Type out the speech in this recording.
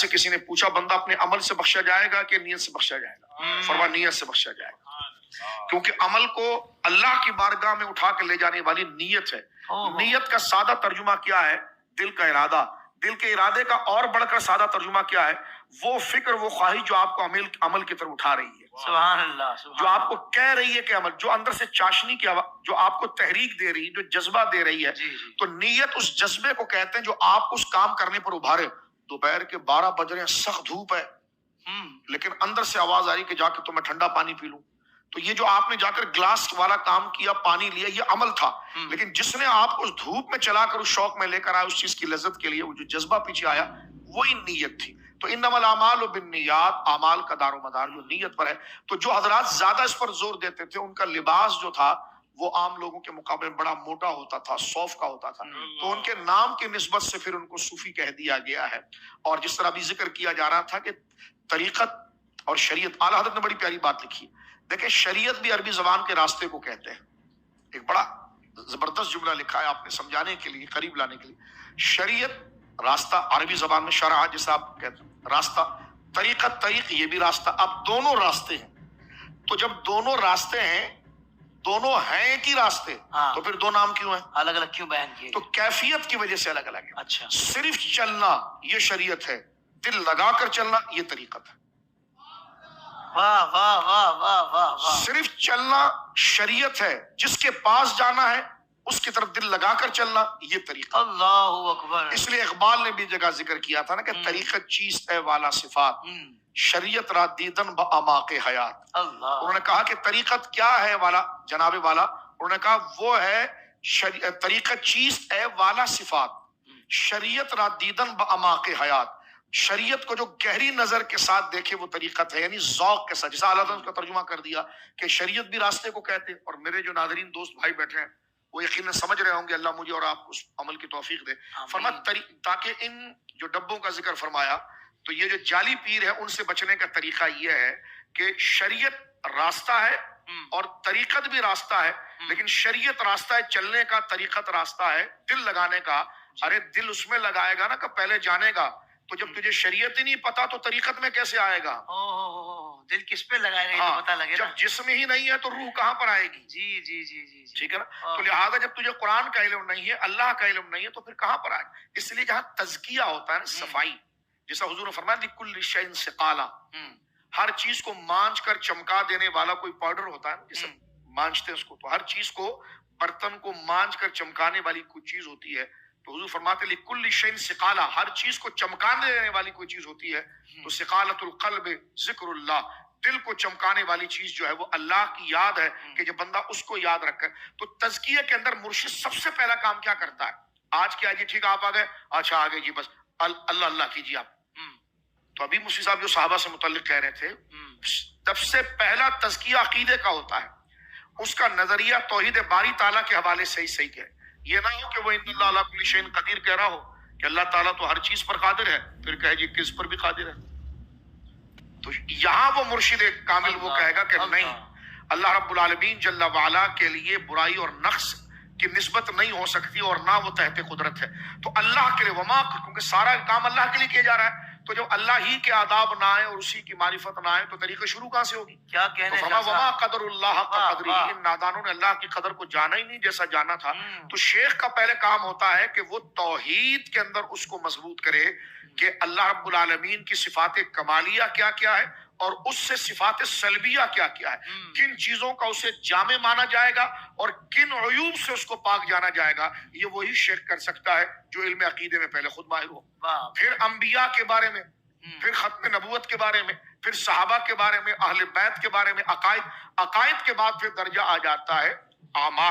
سے کسی نے پوچھا بندہ اپنے عمل سے بخشا جائے گا کہ نیت سے بخشا جائے گا؟ فرمایا نیت سے بخشا جائے گا، کیونکہ عمل کو اللہ کی بارگاہ میں اٹھا کے لے جانے والی نیت ہے۔ نیت کا سادہ ترجمہ کیا ہے؟ دل کا ارادہ۔ دل کے ارادے کا اور بڑھ کر سادہ ترجمہ کیا ہے؟ وہ فکر، وہ خواہش جو آپ کو عمل کی طرف اٹھا رہی ہے، سبحان اللہ، جو آپ کو کہہ رہی ہے کہ عمل، جو اندر سے چاشنی کی آواز، جو آپ کو تحریک دے رہی ہے، جو جذبہ دے رہی ہے۔ تو نیت اس جذبے کو کہتے ہیں جو آپ کو اس کام کرنے پر ابھارے۔ دوپہر کے 12 بج رہے ہیں، سخت دھوپ ہے، لیکن اندر سے آواز آ رہی کہ جا کے تو میں ٹھنڈا پانی پی لوں۔ تو یہ جو آپ نے جا کر گلاس والا کام کیا، پانی لیا، یہ عمل تھا، لیکن جس نے آپ کو اس دھوپ میں چلا کر اس شوق میں لے کر آیا، اس چیز کی لذت کے لیے، وہ جو جذبہ پیچھے آیا، وہی نیت تھی۔ تو انما الاعمال بالنیات، اعمال کا دار و مدار جو نیت پر ہے۔ تو جو حضرات زیادہ اس پر زور دیتے تھے، ان کا لباس جو تھا وہ عام لوگوں کے مقابلے میں بڑا موٹا ہوتا تھا، صوف کا ہوتا تھا، تو ان کے نام کی نسبت سے پھر ان کو صوفی کہہ دیا گیا ہے۔ اور جس طرح ابھی ذکر کیا جا رہا تھا کہ طریقت اور شریعت، اعلیٰ حضرت نے بڑی پیاری بات لکھی ہے۔ دیکھیں، شریعت بھی عربی زبان کے راستے کو کہتے ہیں۔ ایک بڑا زبردست جملہ لکھا ہے آپ نے سمجھانے کے لیے، قریب لانے کے لیے۔ شریعت راستہ، عربی زبان میں شرع جسے آپ کہتے ہیں راستہ، طریقت طریق، یہ بھی راستہ۔ اب دونوں راستے ہیں، تو جب دونوں راستے ہیں، دونوں ہیں ایک ہی راستے، تو پھر دو نام کیوں ہیں؟ الگ الگ کیوں بیان کیے؟ تو کیفیت کی وجہ سے الگ الگ ہے۔ اچھا، صرف چلنا یہ شریعت ہے، دل لگا کر چلنا یہ طریقت ہے۔ واہ واہ واہ واہ واہ واہ، صرف چلنا شریعت ہے، جس کے پاس جانا ہے اس کی طرف دل لگا کر چلنا یہ طریقہ۔ اللہ اکبر۔ اس لیے اقبال نے بھی جگہ ذکر کیا تھا نا کہ طریقت چیز ہے والا صفات، شریعت را دیدن با اماق حیات۔ اللہ، انہوں نے کہا کہ طریقت کیا ہے والا، جناب والا، انہوں نے کہا وہ ہے طریقت چیز ہے والا صفات، شریعت را دیدن با اماق حیات۔ شریعت کو جو گہری نظر کے ساتھ دیکھے وہ طریقت ہے، یعنی ذوق کے ساتھ، جیسا اللہ تعالیٰ نے اس کا ترجمہ کر دیا کہ شریعت بھی راستے کو کہتے ہیں۔ اور میرے جو ناظرین دوست بھائی بیٹھے ہیں وہ یقیناً سمجھ رہے ہوں گے، اللہ مجھے اور آپ کو اس عمل کی توفیق دے۔ فرمایا تاکہ ان جو ڈبوں کا ذکر فرمایا، تو یہ جو جعلی پیر ہے ان سے بچنے کا طریقہ یہ ہے کہ شریعت راستہ ہے اور طریقت بھی راستہ ہے، لیکن شریعت راستہ ہے چلنے کا، طریقت راستہ ہے دل لگانے کا۔ ارے دل اس میں لگائے گا نا کہ پہلے جانے گا، تو جب تجھے شریعت ہی نہیں پتا تو طریقت میں کیسے آئے گا؟ دل کس پہ لگائے گا یہ تو پتہ لگے نا۔ جب جسم ہی نہیں ہے تو روح کہاں پر آئے گی؟ جی جی جی جی، ٹھیک ہے نا؟ تو لہٰذا جب تجھے قرآن کا علم نہیں ہے، اللہ کا علم نہیں ہے، تو پھر کہاں پر آئے؟ اس لیے جہاں تزکیہ ہوتا ہے نا، صفائی، جیسا حضور نے فرمایا لِكُلِّ شَيْءٍ سِقَالًا، ہر چیز کو مانچ کر چمکا دینے والا کوئی پاؤڈر ہوتا ہے نا، جسے مانچتے ہیں اس کو، تو ہر چیز کو، برتن کو مانچ کر چمکانے والی کوئی چیز ہوتی ہے، تو حضور فرماتے لِكُلِّ شَيْءٍ سِقَالًا، ہر چیز کو چمکانے دینے والی کوئی چیز ہوتی ہے، تو سقالۃ القلب ذکر اللہ، دل کو چمکانے والی چیز جو ہے وہ اللہ کی یاد ہے، کہ جب بندہ اس کو یاد رکھے۔ تو تزکیہ کے اندر مرشد سب سے پہلا کام کیا کرتا ہے؟ آج کیا جی ٹھیک آپ آ گئے، اچھا آگے جی بس اللہ اللہ کیجیے آپ۔ تو ابھی مفتی صاحب جو صحابہ سے متعلق کہہ رہے تھے، سب سے پہلا تزکیہ عقیدے کا ہوتا ہے، اس کا نظریہ توحید باری تعالیٰ کے حوالے سے صحیح کہ یہ نہ ہو کہ وہ ان اللہ علی کل شیء قدیر کہہ رہا ہو کہ اللہ تعالیٰ تو ہر چیز پر قادر ہے، پھر کہے جی کس پر بھی قادر ہے۔ تو یہاں وہ مرشد کامل وہ کہے گا کہ نہیں، اللہ رب العالمین جل وعلا کے لیے برائی اور نقص کی نسبت نہیں ہو سکتی، اور نہ وہ تحت قدرت ہے۔ تو اللہ کے لیے وما، کیونکہ سارا کام اللہ کے لیے کیا جا رہا ہے، تو جب اللہ ہی کے آداب نہ آئے اور اسی کی معرفت نہ آئے تو طریقہ شروع کہاں سے ہوگی؟ کیا کہنے تو فرمایا وما قدر اللہ حق قدرہ، ان نادانوں نے اللہ کی قدر کو جانا ہی نہیں جیسا جانا تھا۔ تو شیخ کا پہلے کام ہوتا ہے کہ وہ توحید کے اندر اس کو مضبوط کرے کہ اللہ رب العالمین کی صفات کمالیہ کیا کیا ہے، اور اس سے صفات سلبیہ کیا کیا ہے، کن چیزوں کا اسے جامع مانا جائے گا اور کن عیوب سے اس کو پاک جانا جائے گا، یہ وہی شیخ کر سکتا ہے جو علم عقیدے میں پہلے خود ماہر ہو۔ پھر انبیاء کے بارے میں، پھر ختم نبوت کے بارے میں، پھر صحابہ کے بارے میں، اہل بیت کے بارے میں، عقائد کے بعد پھر درجہ آ جاتا ہے اعمال